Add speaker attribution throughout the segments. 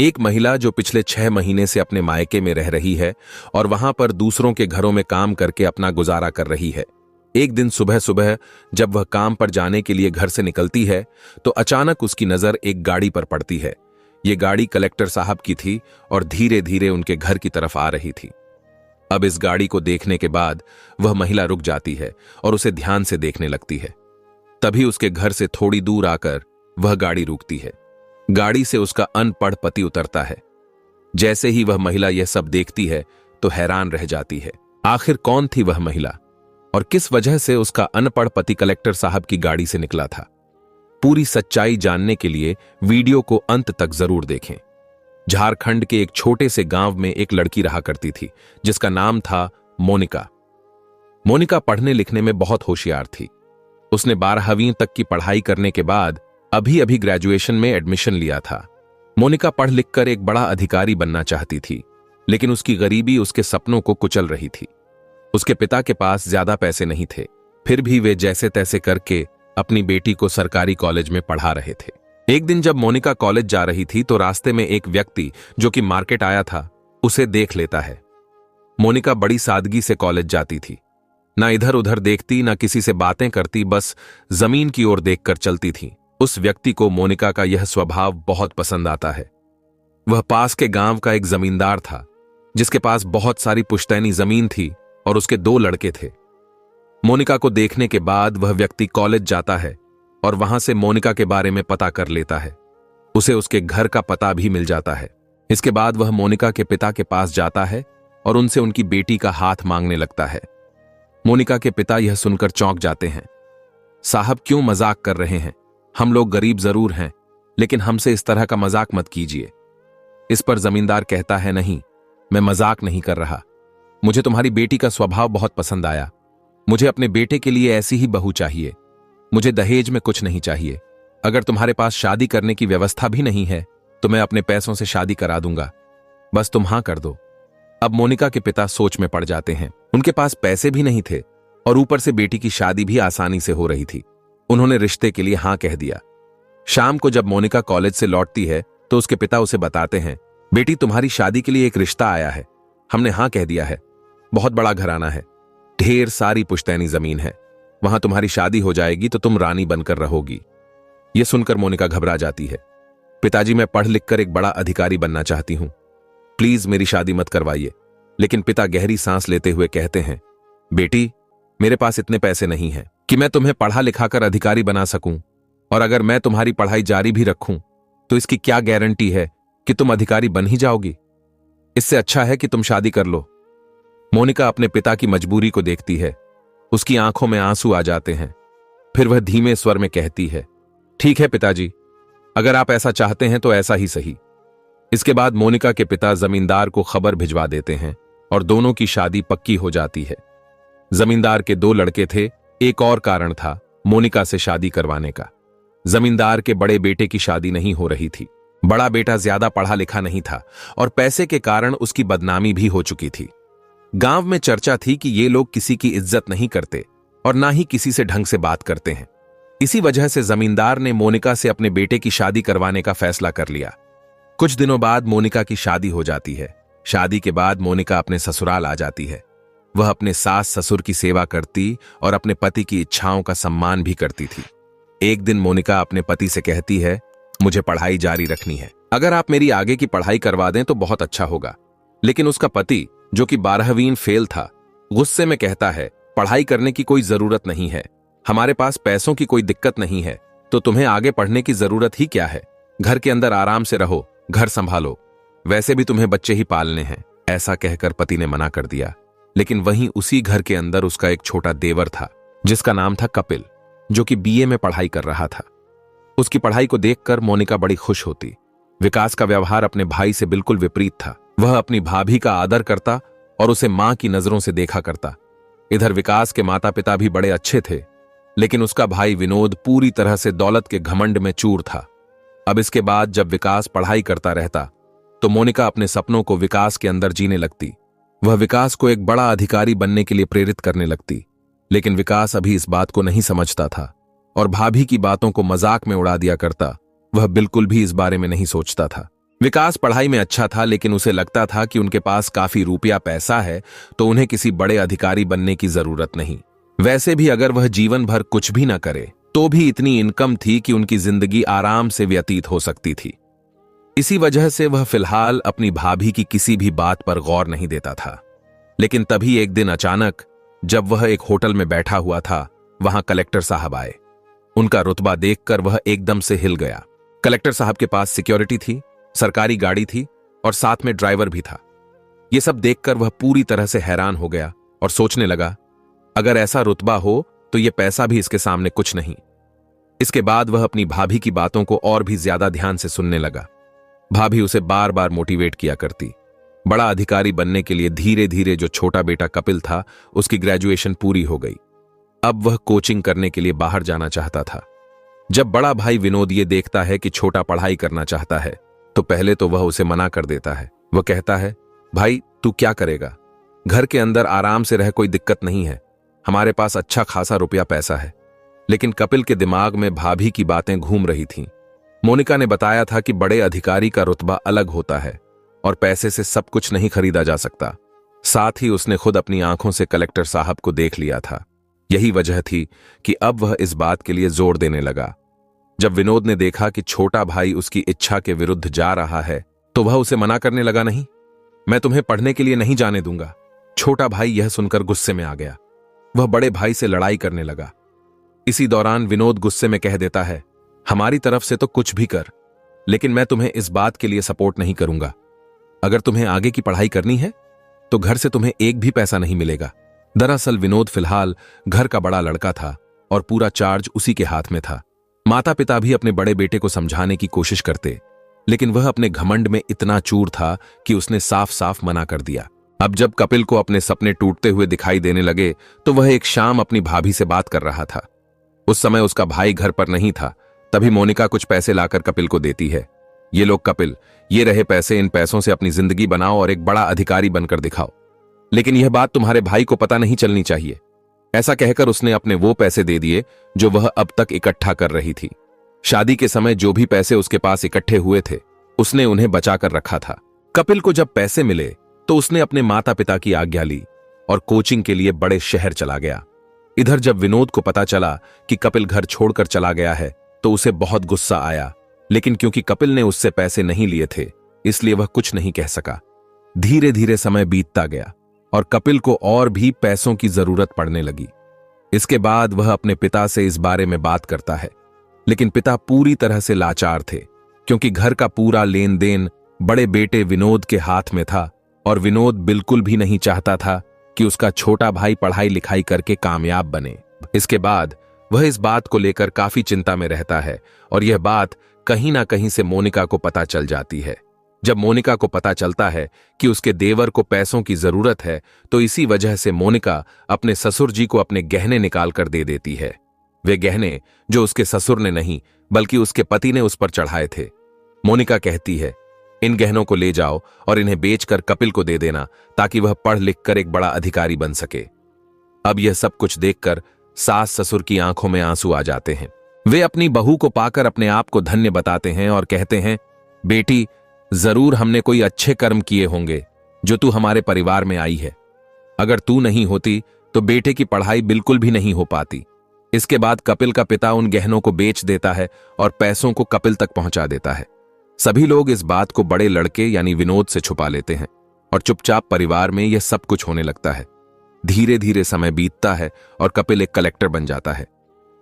Speaker 1: एक महिला जो पिछले 6 महीने से अपने मायके में रह रही है और वहां पर दूसरों के घरों में काम करके अपना गुजारा कर रही है। एक दिन सुबह सुबह जब वह काम पर जाने के लिए घर से निकलती है तो अचानक उसकी नजर एक गाड़ी पर पड़ती है। ये गाड़ी कलेक्टर साहब की थी और धीरे धीरे उनके घर की तरफ आ रही थी। अब इस गाड़ी को देखने के बाद वह महिला रुक जाती है और उसे ध्यान से देखने लगती है। तभी उसके घर से थोड़ी दूर आकर वह गाड़ी रुकती है। गाड़ी से उसका अनपढ़ पति उतरता है। जैसे ही वह महिला यह सब देखती है तो हैरान रह जाती है। आखिर कौन थी वह महिला और किस वजह से उसका अनपढ़ पति कलेक्टर साहब की गाड़ी से निकला था? पूरी सच्चाई जानने के लिए वीडियो को अंत तक जरूर देखें। झारखंड के एक छोटे से गांव में एक लड़की रहा करती थी जिसका नाम था मोनिका। मोनिका पढ़ने लिखने में बहुत होशियार थी। उसने 12वीं तक की पढ़ाई करने के बाद अभी ग्रेजुएशन में एडमिशन लिया था। मोनिका पढ़ लिखकर एक बड़ा अधिकारी बनना चाहती थी, लेकिन उसकी गरीबी उसके सपनों को कुचल रही थी। उसके पिता के पास ज्यादा पैसे नहीं थे, फिर भी वे जैसे तैसे करके अपनी बेटी को सरकारी कॉलेज में पढ़ा रहे थे। एक दिन जब मोनिका कॉलेज जा रही थी तो रास्ते में एक व्यक्ति जो कि मार्केट आया था उसे देख लेता है। मोनिका बड़ी सादगी से कॉलेज जाती थी, ना इधर उधर देखती ना किसी से बातें करती, बस जमीन की ओर देखकर चलती थी। उस व्यक्ति को मोनिका का यह स्वभाव बहुत पसंद आता है। वह पास के गांव का एक जमींदार था जिसके पास बहुत सारी पुश्तैनी जमीन थी और उसके 2 लड़के थे। मोनिका को देखने के बाद वह व्यक्ति कॉलेज जाता है और वहां से मोनिका के बारे में पता कर लेता है। उसे उसके घर का पता भी मिल जाता है। इसके बाद वह मोनिका के पिता के पास जाता है और उनसे उनकी बेटी का हाथ मांगने लगता है। मोनिका के पिता यह सुनकर चौंक जाते हैं। साहब क्यों मजाक कर रहे हैं? हम लोग गरीब जरूर हैं, लेकिन हमसे इस तरह का मजाक मत कीजिए। इस पर जमींदार कहता है, नहीं, मैं मजाक नहीं कर रहा। मुझे तुम्हारी बेटी का स्वभाव बहुत पसंद आया। मुझे अपने बेटे के लिए ऐसी ही बहू चाहिए। मुझे दहेज में कुछ नहीं चाहिए। अगर तुम्हारे पास शादी करने की व्यवस्था भी नहीं है तो मैं अपने पैसों से शादी करा दूंगा, बस तुम हां कर दो। अब मोनिका के पिता सोच में पड़ जाते हैं। उनके पास पैसे भी नहीं थे और ऊपर से बेटी की शादी भी आसानी से हो रही थी। उन्होंने रिश्ते के लिए हां कह दिया। शाम को जब मोनिका कॉलेज से लौटती है तो उसके पिता उसे बताते हैं, बेटी तुम्हारी शादी के लिए एक रिश्ता आया है। हमने हां कह दिया है। बहुत बड़ा घराना है, ढेर सारी पुश्तैनी जमीन है। वहां तुम्हारी शादी हो जाएगी तो तुम रानी बनकर रहोगी। यह सुनकर मोनिका घबरा जाती है। पिताजी, मैं पढ़ लिख कर एक बड़ा अधिकारी बनना चाहती हूं, प्लीज मेरी शादी मत करवाइए। लेकिन पिता गहरी सांस लेते हुए कहते हैं, बेटी, मेरे पास इतने पैसे नहीं हैं कि मैं तुम्हें पढ़ा लिखाकर अधिकारी बना सकूं, और अगर मैं तुम्हारी पढ़ाई जारी भी रखूं तो इसकी क्या गारंटी है कि तुम अधिकारी बन ही जाओगी? इससे अच्छा है कि तुम शादी कर लो। मोनिका अपने पिता की मजबूरी को देखती है। उसकी आंखों में आंसू आ जाते हैं। फिर वह धीमे स्वर में कहती है, ठीक है पिताजी, अगर आप ऐसा चाहते हैं तो ऐसा ही सही। इसके बाद मोनिका के पिता जमींदार को खबर भिजवा देते हैं और दोनों की शादी पक्की हो जाती है। जमींदार के 2 लड़के थे। एक और कारण था मोनिका से शादी करवाने का। जमींदार के बड़े बेटे की शादी नहीं हो रही थी। बड़ा बेटा ज्यादा पढ़ा लिखा नहीं था और पैसे के कारण उसकी बदनामी भी हो चुकी थी। गांव में चर्चा थी कि ये लोग किसी की इज्जत नहीं करते और ना ही किसी से ढंग से बात करते हैं। इसी वजह से जमींदार ने मोनिका से अपने बेटे की शादी करवाने का फैसला कर लिया। कुछ दिनों बाद मोनिका की शादी हो जाती है। शादी के बाद मोनिका अपने ससुराल आ जाती है। वह अपने सास ससुर की सेवा करती और अपने पति की इच्छाओं का सम्मान भी करती थी। एक दिन मोनिका अपने पति से कहती है, मुझे पढ़ाई जारी रखनी है। अगर आप मेरी आगे की पढ़ाई करवा दें तो बहुत अच्छा होगा। लेकिन उसका पति, जो कि 12वीं फेल था, गुस्से में कहता है, पढ़ाई करने की कोई जरूरत नहीं है। हमारे पास पैसों की कोई दिक्कत नहीं है, तो तुम्हें आगे पढ़ने की जरूरत ही क्या है? घर के अंदर आराम से रहो, घर संभालो, वैसे भी तुम्हें बच्चे ही पालने हैं। ऐसा कहकर पति ने मना कर दिया। लेकिन वहीं उसी घर के अंदर उसका एक छोटा देवर था जिसका नाम था कपिल, जो कि बीए में पढ़ाई कर रहा था। उसकी पढ़ाई को देखकर मोनिका बड़ी खुश होती। विकास का व्यवहार अपने भाई से बिल्कुल विपरीत था। वह अपनी भाभी का आदर करता और उसे मां की नजरों से देखा करता। इधर विकास के माता पिता भी बड़े अच्छे थे, लेकिन उसका भाई विनोद पूरी तरह से दौलत के घमंड में चूर था। अब इसके बाद जब विकास पढ़ाई करता रहता तो मोनिका अपने सपनों को विकास के अंदर जीने लगती। वह विकास को एक बड़ा अधिकारी बनने के लिए प्रेरित करने लगती। लेकिन विकास अभी इस बात को नहीं समझता था और भाभी की बातों को मजाक में उड़ा दिया करता। वह बिल्कुल भी इस बारे में नहीं सोचता था। विकास पढ़ाई में अच्छा था, लेकिन उसे लगता था कि उनके पास काफी रुपया पैसा है तो उन्हें किसी बड़े अधिकारी बनने की जरूरत नहीं। वैसे भी अगर वह जीवन भर कुछ भी न करे तो भी इतनी इनकम थी कि उनकी जिंदगी आराम से व्यतीत हो सकती थी। इसी वजह से वह फिलहाल अपनी भाभी की किसी भी बात पर गौर नहीं देता था। लेकिन तभी एक दिन अचानक जब वह एक होटल में बैठा हुआ था, वहां कलेक्टर साहब आए। उनका रुतबा देखकर वह एकदम से हिल गया। कलेक्टर साहब के पास सिक्योरिटी थी, सरकारी गाड़ी थी और साथ में ड्राइवर भी था। यह सब देखकर वह पूरी तरह से हैरान हो गया और सोचने लगा, अगर ऐसा रुतबा हो तो यह पैसा भी इसके सामने कुछ नहीं। इसके बाद वह अपनी भाभी की बातों को और भी ज्यादा ध्यान से सुनने लगा। भाभी उसे बार बार मोटिवेट किया करती। बड़ा अधिकारी बनने के लिए धीरे धीरे जो छोटा बेटा कपिल था, उसकी ग्रेजुएशन पूरी हो गई। अब वह कोचिंग करने के लिए बाहर जाना चाहता था। जब बड़ा भाई विनोद ये देखता है कि छोटा पढ़ाई करना चाहता है तो पहले तो वह उसे मना कर देता है। वह कहता है, भाई तू क्या करेगा, घर के अंदर आराम से रह, कोई दिक्कत नहीं है, हमारे पास अच्छा खासा रुपया पैसा है। लेकिन कपिल के दिमाग में भाभी की बातें घूम रही थीं। मोनिका ने बताया था कि बड़े अधिकारी का रुतबा अलग होता है और पैसे से सब कुछ नहीं खरीदा जा सकता। साथ ही उसने खुद अपनी आंखों से कलेक्टर साहब को देख लिया था। यही वजह थी कि अब वह इस बात के लिए जोर देने लगा। जब विनोद ने देखा कि छोटा भाई उसकी इच्छा के विरुद्ध जा रहा है तो वह उसे मना करने लगा, नहीं, मैं तुम्हें पढ़ने के लिए नहीं जाने दूंगा। छोटा भाई यह सुनकर गुस्से में आ गया। वह बड़े भाई से लड़ाई करने लगा। इसी दौरान विनोद गुस्से में कह देता है, हमारी तरफ से तो कुछ भी कर, लेकिन मैं तुम्हें इस बात के लिए सपोर्ट नहीं करूंगा। अगर तुम्हें आगे की पढ़ाई करनी है तो घर से तुम्हें एक भी पैसा नहीं मिलेगा। दरअसल विनोद फिलहाल घर का बड़ा लड़का था और पूरा चार्ज उसी के हाथ में था। माता पिता भी अपने बड़े बेटे को समझाने की कोशिश करते, लेकिन वह अपने घमंड में इतना चूर था कि उसने साफ साफ मना कर दिया। अब जब कपिल को अपने सपने टूटते हुए दिखाई देने लगे तो वह एक शाम अपनी भाभी से बात कर रहा था। उस समय उसका भाई घर पर नहीं था। तभी मोनिका कुछ पैसे लाकर कपिल को देती है। ये लोग कपिल, ये रहे पैसे, इन पैसों से अपनी जिंदगी बनाओ और एक बड़ा अधिकारी बनकर दिखाओ, लेकिन यह बात तुम्हारे भाई को पता नहीं चलनी चाहिए। ऐसा कहकर उसने अपने वो पैसे दे दिए जो वह अब तक इकट्ठा कर रही थी। शादी के समय जो भी पैसे उसके पास इकट्ठे हुए थे उसने उन्हें बचाकर रखा था। कपिल को जब पैसे मिले तो उसने अपने माता पिता की आज्ञा ली और कोचिंग के लिए बड़े शहर चला गया। इधर जब विनोद को पता चला कि कपिल घर छोड़कर चला गया है तो उसे बहुत गुस्सा आया, लेकिन क्योंकि कपिल ने उससे पैसे नहीं लिए थे इसलिए वह कुछ नहीं कह सका। धीरे धीरे समय बीतता गया और कपिल को और भी पैसों की जरूरत पड़ने लगी। इसके बाद वह अपने पिता से इस बारे में बात करता है, लेकिन पिता पूरी तरह से लाचार थे क्योंकि घर का पूरा लेन देन बड़े बेटे विनोद के हाथ में था और विनोद बिल्कुल भी नहीं चाहता था कि उसका छोटा भाई पढ़ाई लिखाई करके कामयाब बने। इसके बाद वह इस बात को लेकर काफी चिंता में रहता है और यह बात कहीं ना कहीं से मोनिका को पता चल जाती है। जब मोनिका को पता चलता है कि उसके देवर को पैसों की जरूरत है तो इसी वजह से मोनिका अपने ससुर जी को अपने गहने निकाल कर दे देती है। वे गहने जो उसके ससुर ने नहीं बल्कि उसके पति ने उस पर चढ़ाए थे। मोनिका कहती है, इन गहनों को ले जाओ और इन्हें बेचकर कपिल को दे देना ताकि वह पढ़ लिख कर एक बड़ा अधिकारी बन सके। अब यह सब कुछ देखकर सास ससुर की आंखों में आंसू आ जाते हैं। वे अपनी बहू को पाकर अपने आप को धन्य बताते हैं और कहते हैं, बेटी, जरूर हमने कोई अच्छे कर्म किए होंगे जो तू हमारे परिवार में आई है। अगर तू नहीं होती तो बेटे की पढ़ाई बिल्कुल भी नहीं हो पाती। इसके बाद कपिल का पिता उन गहनों को बेच देता है और पैसों को कपिल तक पहुंचा देता है। सभी लोग इस बात को बड़े लड़के यानी विनोद से छुपा लेते हैं और चुपचाप परिवार में यह सब कुछ होने लगता है। धीरे धीरे समय बीतता है और कपिल एक कलेक्टर बन जाता है।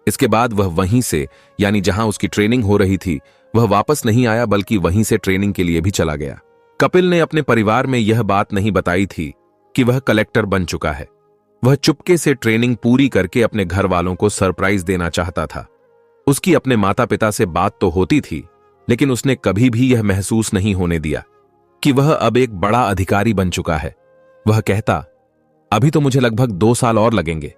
Speaker 1: इसके बाद वह वहीं से यानी जहां उसकी ट्रेनिंग हो रही थी वह वापस नहीं आया बल्कि वहीं से ट्रेनिंग के लिए भी चला गया। कपिल ने अपने परिवार में यह बात नहीं बताई थी कि वह कलेक्टर बन चुका है। वह चुपके से ट्रेनिंग पूरी करके अपने घर वालों को सरप्राइज देना चाहता था। उसकी अपने माता पिता से बात तो होती थी, लेकिन उसने कभी भी यह महसूस नहीं होने दिया कि वह अब एक बड़ा अधिकारी बन चुका है। वह कहता, अभी तो मुझे लगभग 2 साल और लगेंगे।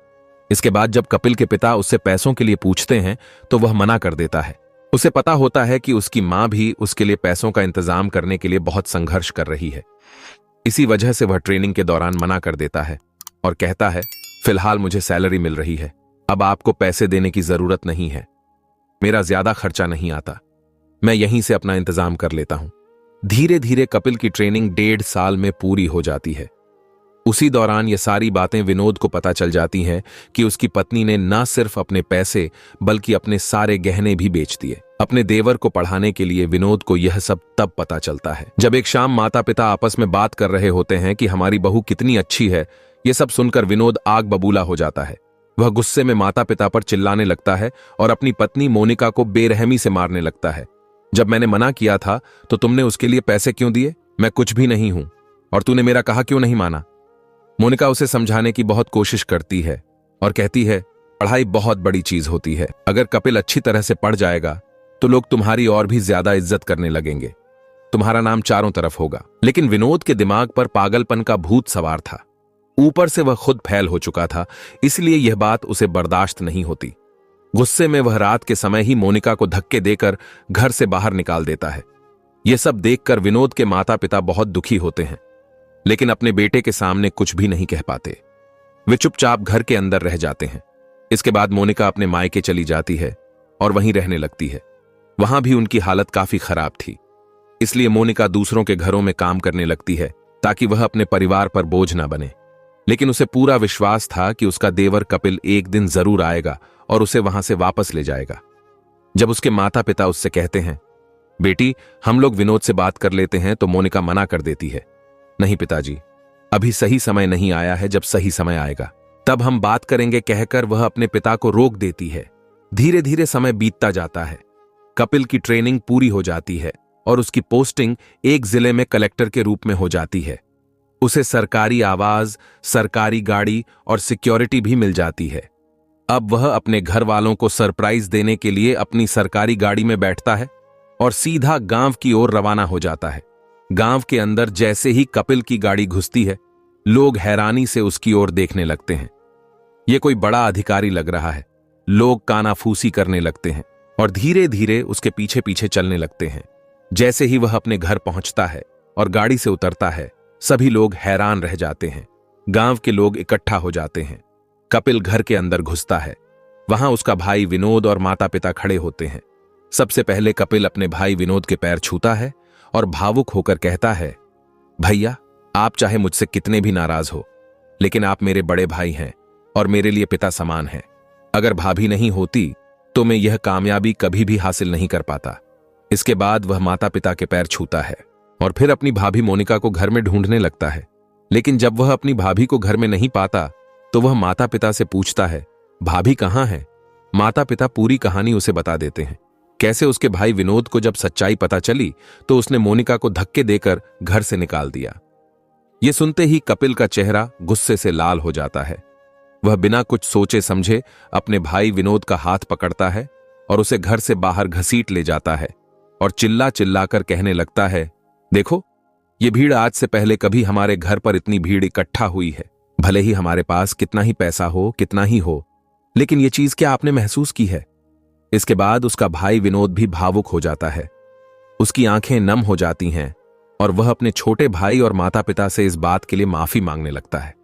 Speaker 1: इसके बाद जब कपिल के पिता उससे पैसों के लिए पूछते हैं तो वह मना कर देता है। उसे पता होता है कि उसकी मां भी उसके लिए पैसों का इंतजाम करने के लिए बहुत संघर्ष कर रही है। इसी वजह से वह ट्रेनिंग के दौरान मना कर देता है और कहता है, फिलहाल मुझे सैलरी मिल रही है, अब आपको पैसे देने की जरूरत नहीं है। मेरा ज्यादा खर्चा नहीं आता, मैं यहीं से अपना इंतजाम कर लेता हूं। धीरे धीरे कपिल की ट्रेनिंग 1.5 साल में पूरी हो जाती है। उसी दौरान ये सारी बातें विनोद को पता चल जाती हैं कि उसकी पत्नी ने न सिर्फ अपने पैसे बल्कि अपने सारे गहने भी बेच दिए। अपने देवर को पढ़ाने के लिए विनोद को यह सब तब पता चलता है जब एक शाम माता पिता आपस में बात कर रहे होते हैं कि हमारी बहू कितनी अच्छी है। यह सब सुनकर विनोद आग बबूला हो जाता है। वह गुस्से में माता पिता पर चिल्लाने लगता है और अपनी पत्नी मोनिका को बेरहमी से मारने लगता है। जब मैंने मना किया था तो तुमने उसके लिए पैसे क्यों दिए? मैं कुछ भी नहीं हूं और तूने मेरा कहा क्यों नहीं माना? मोनिका उसे समझाने की बहुत कोशिश करती है और कहती है, पढ़ाई बहुत बड़ी चीज होती है। अगर कपिल अच्छी तरह से पढ़ जाएगा तो लोग तुम्हारी और भी ज्यादा इज्जत करने लगेंगे। तुम्हारा नाम चारों तरफ होगा। लेकिन विनोद के दिमाग पर पागलपन का भूत सवार था। ऊपर से वह खुद फैल हो चुका था, इसलिए यह बात उसे बर्दाश्त नहीं होती। गुस्से में वह रात के समय ही मोनिका को धक्के देकर घर से बाहर निकाल देता है। यह सब देखकर विनोद के माता पिता बहुत दुखी होते हैं, लेकिन अपने बेटे के सामने कुछ भी नहीं कह पाते। वे चुपचाप घर के अंदर रह जाते हैं। इसके बाद मोनिका अपने मायके चली जाती है और वहीं रहने लगती है। वहां भी उनकी हालत काफी खराब थी, इसलिए मोनिका दूसरों के घरों में काम करने लगती है ताकि वह अपने परिवार पर बोझ न बने। लेकिन उसे पूरा विश्वास था कि उसका देवर कपिल एक दिन जरूर आएगा और उसे वहां से वापस ले जाएगा। जब उसके माता पिता उससे कहते हैं, बेटी हम लोग विनोद से बात कर लेते हैं, तो मोनिका मना कर देती है। नहीं पिताजी, अभी सही समय नहीं आया है, जब सही समय आएगा तब हम बात करेंगे कहकर वह अपने पिता को रोक देती है। धीरे धीरे समय बीतता जाता है। कपिल की ट्रेनिंग पूरी हो जाती है और उसकी पोस्टिंग एक जिले में कलेक्टर के रूप में हो जाती है। उसे सरकारी आवाज, सरकारी गाड़ी और सिक्योरिटी भी मिल जाती है। अब वह अपने घर वालों को सरप्राइज देने के लिए अपनी सरकारी गाड़ी में बैठता है और सीधा गांव की ओर रवाना हो जाता है। गांव के अंदर जैसे ही कपिल की गाड़ी घुसती है, लोग हैरानी से उसकी ओर देखने लगते हैं। यह कोई बड़ा अधिकारी लग रहा है। लोग कानाफूसी करने लगते हैं और धीरे धीरे उसके पीछे पीछे चलने लगते हैं। जैसे ही वह अपने घर पहुंचता है और गाड़ी से उतरता है, सभी लोग हैरान रह जाते हैं। गांव के लोग इकट्ठा हो जाते हैं। कपिल घर के अंदर घुसता है। वहां उसका भाई विनोद और माता पिता खड़े होते हैं। सबसे पहले कपिल अपने भाई विनोद के पैर छूता है और भावुक होकर कहता है, भैया आप चाहे मुझसे कितने भी नाराज हो, लेकिन आप मेरे बड़े भाई हैं और मेरे लिए पिता समान हैं। अगर भाभी नहीं होती तो मैं यह कामयाबी कभी भी हासिल नहीं कर पाता। इसके बाद वह माता पिता के पैर छूता है और फिर अपनी भाभी मोनिका को घर में ढूंढने लगता है। लेकिन जब वह अपनी भाभी को घर में नहीं पाता तो वह माता पिता से पूछता है, भाभी कहाँ है? माता पिता पूरी कहानी उसे बता देते हैं। कैसे उसके भाई विनोद को जब सच्चाई पता चली तो उसने मोनिका को धक्के देकर घर से निकाल दिया। यह सुनते ही कपिल का चेहरा गुस्से से लाल हो जाता है। वह बिना कुछ सोचे समझे अपने भाई विनोद का हाथ पकड़ता है और उसे घर से बाहर घसीट ले जाता है और चिल्ला चिल्लाकर कहने लगता है, देखो ये भीड़ आज से पहले कभी हमारे घर पर इतनी भीड़ इकट्ठा हुई है। भले ही हमारे पास कितना ही पैसा हो, कितना ही हो, लेकिन ये चीज क्या आपने महसूस की है? इसके बाद उसका भाई विनोद भी भावुक हो जाता है। उसकी आंखें नम हो जाती हैं और वह अपने छोटे भाई और माता पिता से इस बात के लिए माफी मांगने लगता है।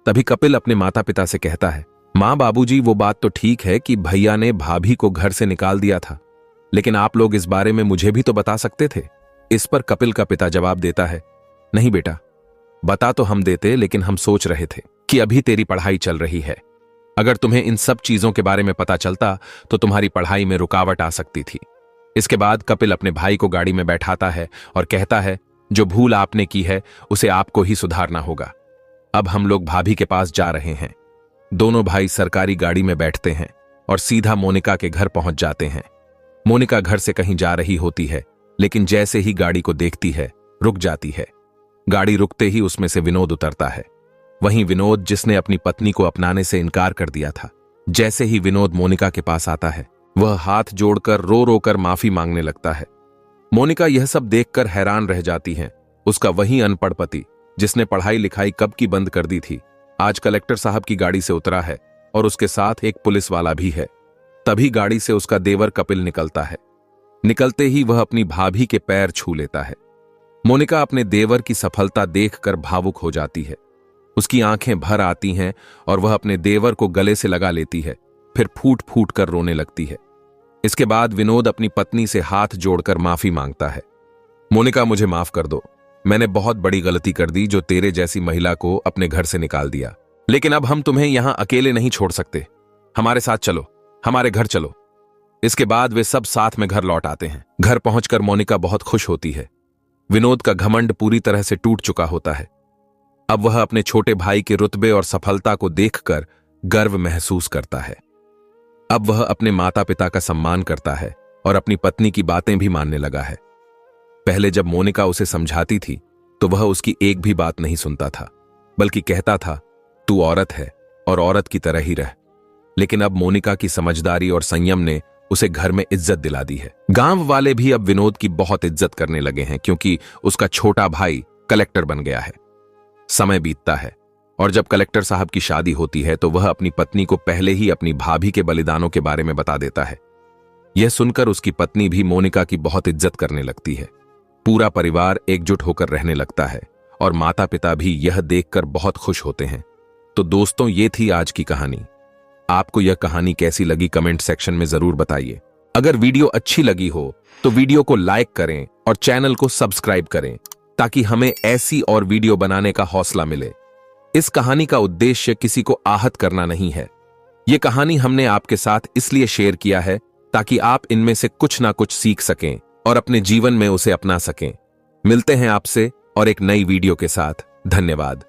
Speaker 1: तभी कपिल अपने माता पिता से कहता है, मां बाबूजी वो बात तो ठीक है कि भैया ने भाभी को घर से निकाल दिया था, लेकिन आप लोग इस बारे में मुझे भी तो बता सकते थे। इस पर कपिल का पिता जवाब देता है, नहीं बेटा, बता तो हम देते, लेकिन हम सोच रहे थे कि अभी तेरी पढ़ाई चल रही है। अगर तुम्हें इन सब चीजों के बारे में पता चलता तो तुम्हारी पढ़ाई में रुकावट आ सकती थी। इसके बाद कपिल अपने भाई को गाड़ी में बैठाता है और कहता है, जो भूल आपने की है उसे आपको ही सुधारना होगा। अब हम लोग भाभी के पास जा रहे हैं। दोनों भाई सरकारी गाड़ी में बैठते हैं और सीधा मोनिका के घर पहुंच जाते हैं। मोनिका घर से कहीं जा रही होती है, लेकिन जैसे ही गाड़ी को देखती है रुक जाती है। गाड़ी रुकते ही उसमें से विनोद उतरता है। वहीं विनोद, जिसने अपनी पत्नी को अपनाने से इनकार कर दिया था। जैसे ही विनोद मोनिका के पास आता है, वह हाथ जोड़कर रो रो कर माफी मांगने लगता है। मोनिका यह सब देखकर हैरान रह जाती है। उसका वही अनपढ़ पति, जिसने पढ़ाई लिखाई कब की बंद कर दी थी, आज कलेक्टर साहब की गाड़ी से उतरा है और उसके साथ एक पुलिस वाला भी है। तभी गाड़ी से उसका देवर कपिल निकलता है। निकलते ही वह अपनी भाभी के पैर छू लेता है। मोनिका अपने देवर की सफलता देखकर भावुक हो जाती है। उसकी आंखें भर आती हैं और वह अपने देवर को गले से लगा लेती है, फिर फूट फूट कर रोने लगती है। इसके बाद विनोद अपनी पत्नी से हाथ जोड़कर माफी मांगता है। मोनिका, मुझे माफ कर दो। मैंने बहुत बड़ी गलती कर दी जो तेरे जैसी महिला को अपने घर से निकाल दिया। लेकिन अब हम तुम्हें यहां अकेले नहीं छोड़ सकते। हमारे साथ चलो, हमारे घर चलो। इसके बाद वे सब साथ में घर लौट आते हैं। घर पहुंचकर मोनिका बहुत खुश होती है। विनोद का घमंड पूरी तरह से टूट चुका होता है। अब वह अपने छोटे भाई के रुतबे और सफलता को देखकर गर्व महसूस करता है। अब वह अपने माता पिता का सम्मान करता है और अपनी पत्नी की बातें भी मानने लगा है। पहले जब मोनिका उसे समझाती थी तो वह उसकी एक भी बात नहीं सुनता था, बल्कि कहता था, तू औरत है और औरत की तरह ही रह। लेकिन अब मोनिका की समझदारी और संयम ने उसे घर में इज्जत दिला दी है। गांव वाले भी अब विनोद की बहुत इज्जत करने लगे हैं, क्योंकि उसका छोटा भाई कलेक्टर बन गया है। समय बीतता है और जब कलेक्टर साहब की शादी होती है तो वह अपनी पत्नी को पहले ही अपनी भाभी के बलिदानों के बारे में बता देता है। यह सुनकर उसकी पत्नी भी मोनिका की बहुत इज्जत करने लगती है। पूरा परिवार एकजुट होकर रहने लगता है और माता पिता भी यह देखकर बहुत खुश होते हैं। तो दोस्तों, ये थी आज की कहानी। आपको यह कहानी कैसी लगी कमेंट सेक्शन में जरूर बताइए। अगर वीडियो अच्छी लगी हो तो वीडियो को लाइक करें और चैनल को सब्सक्राइब करें, ताकि हमें ऐसी और वीडियो बनाने का हौसला मिले। इस कहानी का उद्देश्य किसी को आहत करना नहीं है। यह कहानी हमने आपके साथ इसलिए शेयर किया है ताकि आप इनमें से कुछ ना कुछ सीख सकें और अपने जीवन में उसे अपना सकें। मिलते हैं आपसे और एक नई वीडियो के साथ। धन्यवाद।